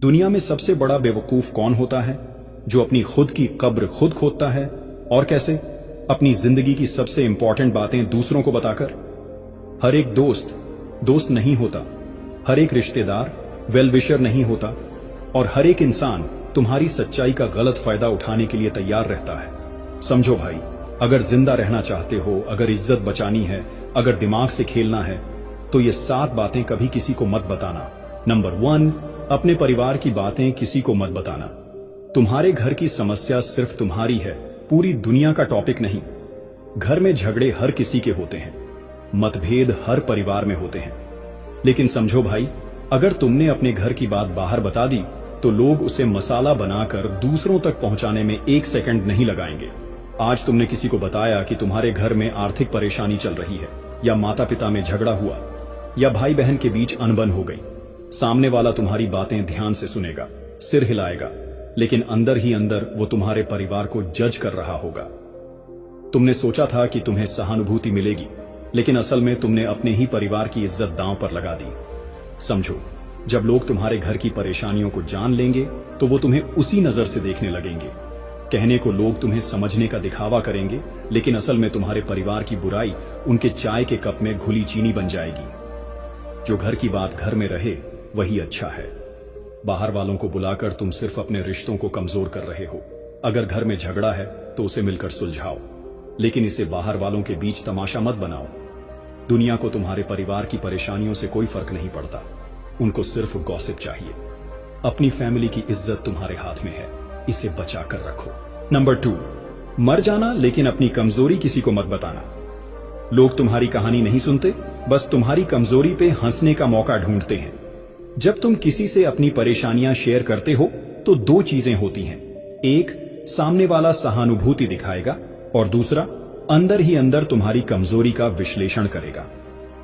दुनिया में सबसे बड़ा बेवकूफ कौन होता है? जो अपनी खुद की कब्र खुद खोदता है। और कैसे? अपनी जिंदगी की सबसे इंपॉर्टेंट बातें दूसरों को बताकर। हर एक दोस्त दोस्त नहीं होता, हर एक रिश्तेदार वेल विशर नहीं होता, और हर एक इंसान तुम्हारी सच्चाई का गलत फायदा उठाने के लिए तैयार रहता है। समझो भाई, अगर जिंदा रहना चाहते हो, अगर इज्जत बचानी है, अगर दिमाग से खेलना है, तो ये 7 बातें कभी किसी को मत बताना। नंबर 1, अपने परिवार की बातें किसी को मत बताना। तुम्हारे घर की समस्या सिर्फ तुम्हारी है, पूरी दुनिया का टॉपिक नहीं। घर में झगड़े हर किसी के होते हैं, मतभेद हर परिवार में होते हैं, लेकिन समझो भाई, अगर तुमने अपने घर की बात बाहर बता दी तो लोग उसे मसाला बनाकर दूसरों तक पहुंचाने में 1 सेकंड नहीं लगाएंगे। आज तुमने किसी को बताया कि तुम्हारे घर में आर्थिक परेशानी चल रही है, या माता पिता में झगड़ा हुआ, या भाई बहन के बीच अनबन हो गई। सामने वाला तुम्हारी बातें ध्यान से सुनेगा, सिर हिलाएगा, लेकिन अंदर ही अंदर वो तुम्हारे परिवार को जज कर रहा होगा। तुमने सोचा था कि तुम्हें सहानुभूति मिलेगी, लेकिन असल में तुमने अपने ही परिवार की इज्जत दांव पर लगा दी। समझो, जब लोग तुम्हारे घर की परेशानियों को जान लेंगे तो वो तुम्हें उसी नजर से देखने लगेंगे। कहने को लोग तुम्हें समझने का दिखावा करेंगे, लेकिन असल में तुम्हारे परिवार की बुराई उनके चाय के कप में घुली चीनी बन जाएगी। जो घर की बात घर में रहे वही अच्छा है। बाहर वालों को बुलाकर तुम सिर्फ अपने रिश्तों को कमजोर कर रहे हो। अगर घर में झगड़ा है तो उसे मिलकर सुलझाओ, लेकिन इसे बाहर वालों के बीच तमाशा मत बनाओ। दुनिया को तुम्हारे परिवार की परेशानियों से कोई फर्क नहीं पड़ता, उनको सिर्फ गॉसिप चाहिए। अपनी फैमिली की इज्जत तुम्हारे हाथ में है, इसे बचा कर रखो। नंबर 2, मर जाना लेकिन अपनी कमजोरी किसी को मत बताना। लोग तुम्हारी कहानी नहीं सुनते, बस तुम्हारी कमजोरी पे हंसने का मौका ढूंढते हैं। जब तुम किसी से अपनी परेशानियां शेयर करते हो तो 2 चीजें होती हैं। एक, सामने वाला सहानुभूति दिखाएगा, और दूसरा, अंदर ही अंदर तुम्हारी कमजोरी का विश्लेषण करेगा।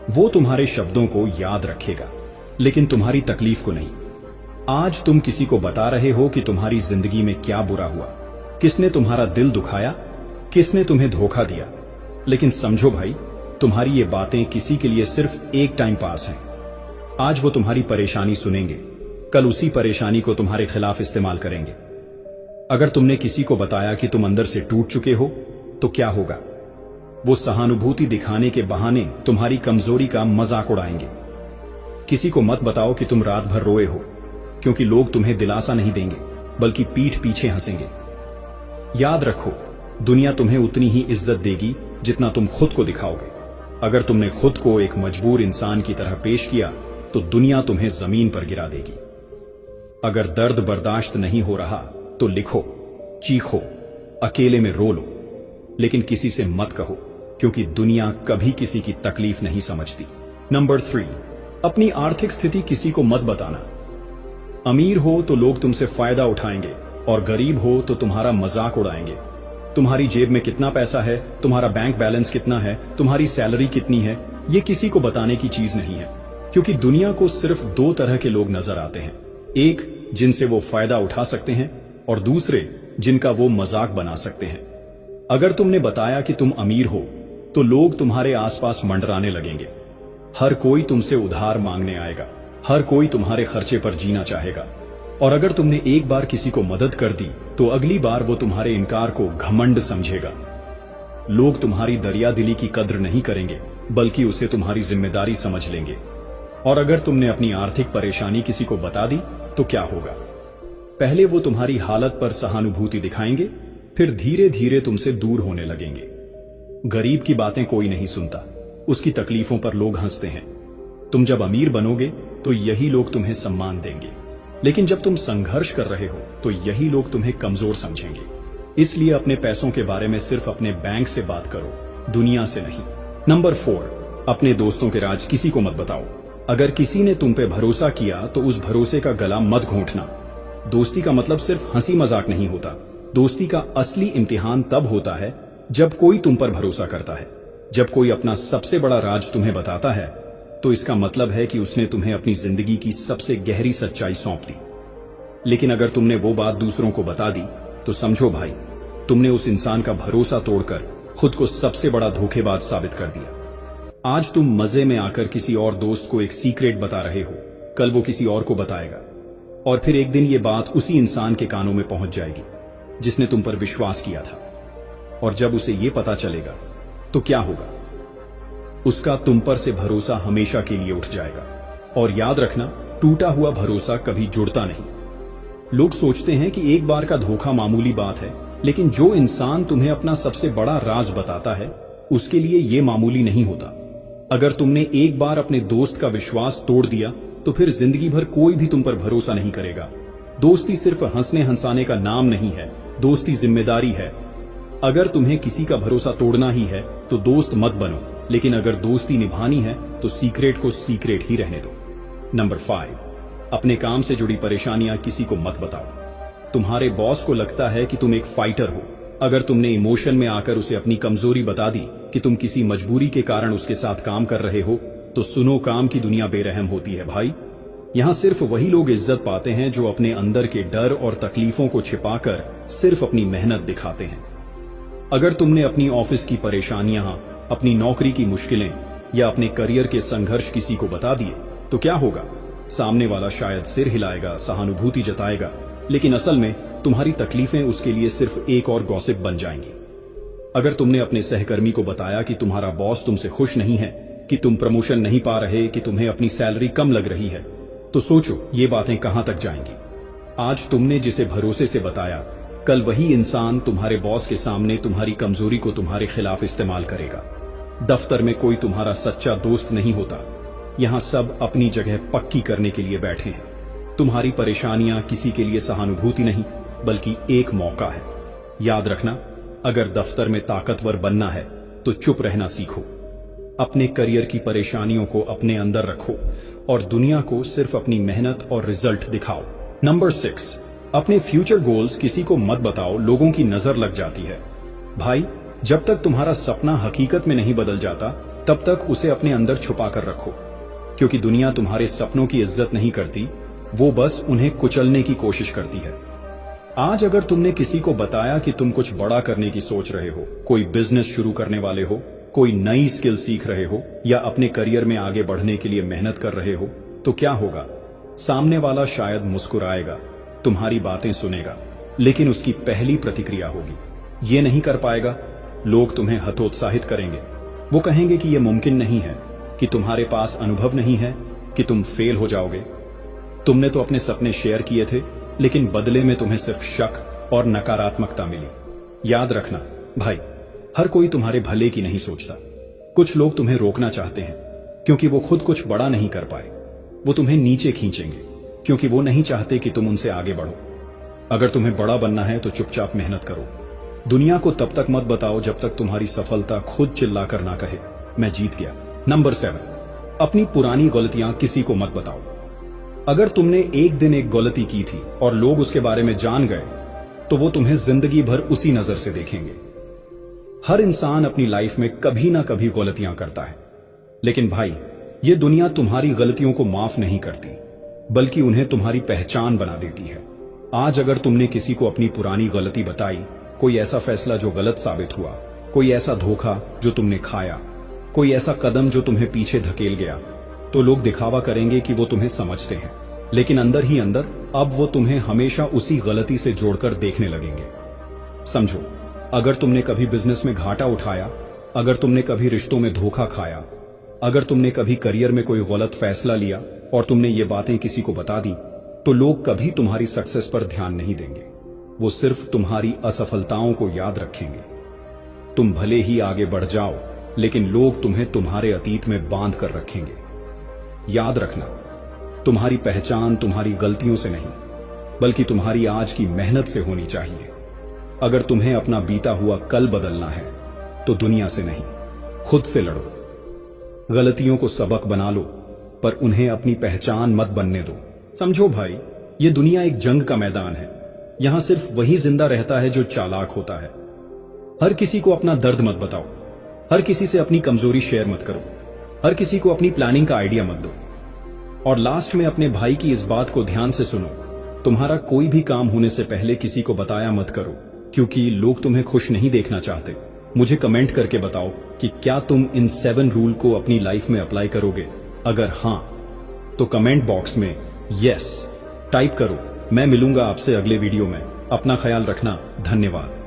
वो तुम्हारे शब्दों को याद रखेगा, लेकिन तुम्हारी तकलीफ को नहीं। आज तुम किसी को बता रहे हो कि तुम्हारी जिंदगी में क्या बुरा हुआ, किसने तुम्हारा दिल दुखाया, किसने तुम्हें धोखा दिया। लेकिन समझो भाई, तुम्हारी ये बातें किसी के लिए सिर्फ एक टाइम पास हैं। आज वो तुम्हारी परेशानी सुनेंगे, कल उसी परेशानी को तुम्हारे खिलाफ इस्तेमाल करेंगे। अगर तुमने किसी को बताया कि तुम अंदर से टूट चुके हो तो क्या होगा? वो सहानुभूति दिखाने के बहाने तुम्हारी कमजोरी का मजाक उड़ाएंगे। किसी को मत बताओ कि तुम रात भर रोए हो, क्योंकि लोग तुम्हें दिलासा नहीं देंगे, बल्कि पीठ पीछे हंसेंगे। याद रखो, दुनिया तुम्हें उतनी ही इज्जत देगी जितना तुम खुद को दिखाओगे। अगर तुमने खुद को एक मजबूर इंसान की तरह पेश किया तो दुनिया तुम्हें जमीन पर गिरा देगी। अगर दर्द बर्दाश्त नहीं हो रहा तो लिखो, चीखो, अकेले में रो लो, लेकिन किसी से मत कहो, क्योंकि दुनिया कभी किसी की तकलीफ नहीं समझती। नंबर 3, अपनी आर्थिक स्थिति किसी को मत बताना। अमीर हो तो लोग तुमसे फायदा उठाएंगे, और गरीब हो तो तुम्हारा मजाक उड़ाएंगे। तुम्हारी जेब में कितना पैसा है, तुम्हारा बैंक बैलेंस कितना है, तुम्हारी सैलरी कितनी है, ये किसी को बताने की चीज नहीं है, क्योंकि दुनिया को सिर्फ 2 तरह के लोग नजर आते हैं। एक, जिनसे वो फायदा उठा सकते हैं, और दूसरे, जिनका वो मजाक बना सकते हैं। अगर तुमने बताया कि तुम अमीर हो तो लोग तुम्हारे आसपास मंडराने लगेंगे। हर कोई तुमसे उधार मांगने आएगा, हर कोई तुम्हारे खर्चे पर जीना चाहेगा। और अगर तुमने एक बार किसी को मदद कर दी तो अगली बार वो तुम्हारे इनकार को घमंड समझेगा। लोग तुम्हारी दरियादिली की कद्र नहीं करेंगे, बल्कि उसे तुम्हारी जिम्मेदारी समझ लेंगे। और अगर तुमने अपनी आर्थिक परेशानी किसी को बता दी तो क्या होगा? पहले वो तुम्हारी हालत पर सहानुभूति दिखाएंगे, फिर धीरे धीरे तुमसे दूर होने लगेंगे। गरीब की बातें कोई नहीं सुनता, उसकी तकलीफों पर लोग हंसते हैं। तुम जब अमीर बनोगे तो यही लोग तुम्हें सम्मान देंगे, लेकिन जब तुम संघर्ष कर रहे हो तो यही लोग तुम्हें कमजोर समझेंगे। इसलिए अपने पैसों के बारे में सिर्फ अपने बैंक से बात करो, दुनिया से नहीं। नंबर 4, अपने दोस्तों के राज किसी को मत बताओ। अगर किसी ने तुम पे भरोसा किया तो उस भरोसे का गला मत घोंटना। दोस्ती का मतलब सिर्फ हंसी मजाक नहीं होता। दोस्ती का असली इम्तिहान तब होता है जब कोई तुम पर भरोसा करता है। जब कोई अपना सबसे बड़ा राज तुम्हें बताता है तो इसका मतलब है कि उसने तुम्हें अपनी जिंदगी की सबसे गहरी सच्चाई सौंप दी। लेकिन अगर तुमने वो बात दूसरों को बता दी तो समझो भाई, तुमने उस इंसान का भरोसा तोड़कर खुद को सबसे बड़ा धोखेबाज साबित कर दिया। आज तुम मजे में आकर किसी और दोस्त को एक सीक्रेट बता रहे हो, कल वो किसी और को बताएगा। और फिर एक दिन ये बात उसी इंसान के कानों में पहुंच जाएगी जिसने तुम पर विश्वास किया था। और जब उसे ये पता चलेगा तो क्या होगा? उसका तुम पर से भरोसा हमेशा के लिए उठ जाएगा। और याद रखना, टूटा हुआ भरोसा कभी जुड़ता नहीं। लोग सोचते हैं कि एक बार का धोखा मामूली बात है, लेकिन जो इंसान तुम्हें अपना सबसे बड़ा राज बताता है उसके लिए यह मामूली नहीं होता। अगर तुमने एक बार अपने दोस्त का विश्वास तोड़ दिया तो फिर जिंदगी भर कोई भी तुम पर भरोसा नहीं करेगा। दोस्ती सिर्फ हंसने हंसाने का नाम नहीं है, दोस्ती जिम्मेदारी है। अगर तुम्हें किसी का भरोसा तोड़ना ही है तो दोस्त मत बनो, लेकिन अगर दोस्ती निभानी है तो सीक्रेट को सीक्रेट ही रहने दो। नंबर 5, अपने काम से जुड़ी परेशानियां किसी को मत बताओ। तुम्हारे बॉस को लगता है कि तुम एक फाइटर हो। अगर तुमने इमोशन में आकर उसे अपनी कमजोरी बता दी कि तुम किसी मजबूरी के कारण उसके साथ काम कर रहे हो, तो सुनो, काम की दुनिया बेरहम होती है भाई। यहां सिर्फ वही लोग इज्जत पाते हैं जो अपने अंदर के डर और तकलीफों को छिपाकर सिर्फ अपनी मेहनत दिखाते हैं। अगर तुमने अपनी ऑफिस की परेशानियां, अपनी नौकरी की मुश्किलें या अपने करियर के संघर्ष किसी को बता दिए तो क्या होगा? सामने वाला शायद सिर हिलाएगा, सहानुभूति जताएगा, लेकिन असल में तुम्हारी तकलीफें उसके लिए सिर्फ एक और गॉसिप बन जाएंगी। अगर तुमने अपने सहकर्मी को बताया कि तुम्हारा बॉस तुमसे खुश नहीं है, कि तुम प्रमोशन नहीं पा रहे, कि तुम्हें अपनी सैलरी कम लग रही है, तो सोचो ये बातें कहां तक जाएंगी। आज तुमने जिसे भरोसे से बताया, कल वही इंसान तुम्हारे बॉस के सामने तुम्हारी कमजोरी को तुम्हारे खिलाफ इस्तेमाल करेगा। दफ्तर में कोई तुम्हारा सच्चा दोस्त नहीं होता। यहां सब अपनी जगह पक्की करने के लिए बैठे हैं। तुम्हारी परेशानियां किसी के लिए सहानुभूति नहीं, बल्कि एक मौका है। याद रखना, अगर दफ्तर में ताकतवर बनना है तो चुप रहना सीखो। अपने करियर की परेशानियों को अपने अंदर रखो और दुनिया को सिर्फ अपनी मेहनत और रिजल्ट दिखाओ। नंबर 6, अपने फ्यूचर गोल्स किसी को मत बताओ, लोगों की नजर लग जाती है। भाई, जब तक तुम्हारा सपना हकीकत में नहीं बदल जाता तब तक उसे अपने अंदर छुपा कर रखो, क्योंकि दुनिया तुम्हारे सपनों की इज्जत नहीं करती, वो बस उन्हें कुचलने की कोशिश करती है। आज अगर तुमने किसी को बताया कि तुम कुछ बड़ा करने की सोच रहे हो, कोई बिजनेस शुरू करने वाले हो, कोई नई स्किल सीख रहे हो या अपने करियर में आगे बढ़ने के लिए मेहनत कर रहे हो, तो क्या होगा? सामने वाला शायद मुस्कुराएगा, तुम्हारी बातें सुनेगा, लेकिन उसकी पहली प्रतिक्रिया होगी ये नहीं कर पाएगा। लोग तुम्हें हतोत्साहित करेंगे। वो कहेंगे कि यह मुमकिन नहीं है, कि तुम्हारे पास अनुभव नहीं है, कि तुम फेल हो जाओगे। तुमने तो अपने सपने शेयर किए थे, लेकिन बदले में तुम्हें सिर्फ शक और नकारात्मकता मिली। याद रखना भाई, हर कोई तुम्हारे भले की नहीं सोचता। कुछ लोग तुम्हें रोकना चाहते हैं क्योंकि वो खुद कुछ बड़ा नहीं कर पाए। वो तुम्हें नीचे खींचेंगे क्योंकि वो नहीं चाहते कि तुम उनसे आगे बढ़ो। अगर तुम्हें बड़ा बनना है तो चुपचाप मेहनत करो। दुनिया को तब तक मत बताओ जब तक तुम्हारी सफलता खुद चिल्लाकर ना कहे, मैं जीत गया। नंबर 7, अपनी पुरानी गलतियां किसी को मत बताओ। अगर तुमने एक दिन एक गलती की थी और लोग उसके बारे में जान गए, तो वो तुम्हें जिंदगी भर उसी नजर से देखेंगे। हर इंसान अपनी लाइफ में कभी ना कभी गलतियां करता है, लेकिन भाई, ये दुनिया तुम्हारी गलतियों को माफ नहीं करती, बल्कि उन्हें तुम्हारी पहचान बना देती है। आज अगर तुमने किसी को अपनी पुरानी गलती बताई, कोई ऐसा फैसला जो गलत साबित हुआ, कोई ऐसा धोखा जो तुमने खाया, कोई ऐसा कदम जो तुम्हें पीछे धकेल गया, तो लोग दिखावा करेंगे कि वो तुम्हें समझते हैं, लेकिन अंदर ही अंदर अब वो तुम्हें हमेशा उसी गलती से जोड़कर देखने लगेंगे। समझो, अगर तुमने कभी बिजनेस में घाटा उठाया, अगर तुमने कभी रिश्तों में धोखा खाया, अगर तुमने कभी करियर में कोई गलत फैसला लिया और तुमने ये बातें किसी को बता दी, तो लोग कभी तुम्हारी सक्सेस पर ध्यान नहीं देंगे। वो सिर्फ तुम्हारी असफलताओं को याद रखेंगे। तुम भले ही आगे बढ़ जाओ, लेकिन लोग तुम्हें तुम्हारे अतीत में बांध कर रखेंगे। याद रखना, तुम्हारी पहचान तुम्हारी गलतियों से नहीं, बल्कि तुम्हारी आज की मेहनत से होनी चाहिए। अगर तुम्हें अपना बीता हुआ कल बदलना है, तो दुनिया से नहीं, खुद से लड़ो। गलतियों को सबक बना लो, पर उन्हें अपनी पहचान मत बनने दो। समझो भाई, ये दुनिया एक जंग का मैदान है। यहां सिर्फ वही जिंदा रहता है जो चालाक होता है। हर किसी को अपना दर्द मत बताओ, हर किसी से अपनी कमजोरी शेयर मत करो, हर किसी को अपनी प्लानिंग का आइडिया मत दो। और लास्ट में अपने भाई की इस बात को ध्यान से सुनो, तुम्हारा कोई भी काम होने से पहले किसी को बताया मत करो, क्योंकि लोग तुम्हें खुश नहीं देखना चाहते। मुझे कमेंट करके बताओ कि क्या तुम इन 7 रूल को अपनी लाइफ में अप्लाई करोगे। अगर हां, तो कमेंट बॉक्स में यस टाइप करो। मैं मिलूंगा आपसे अगले वीडियो में। अपना ख्याल रखना। धन्यवाद।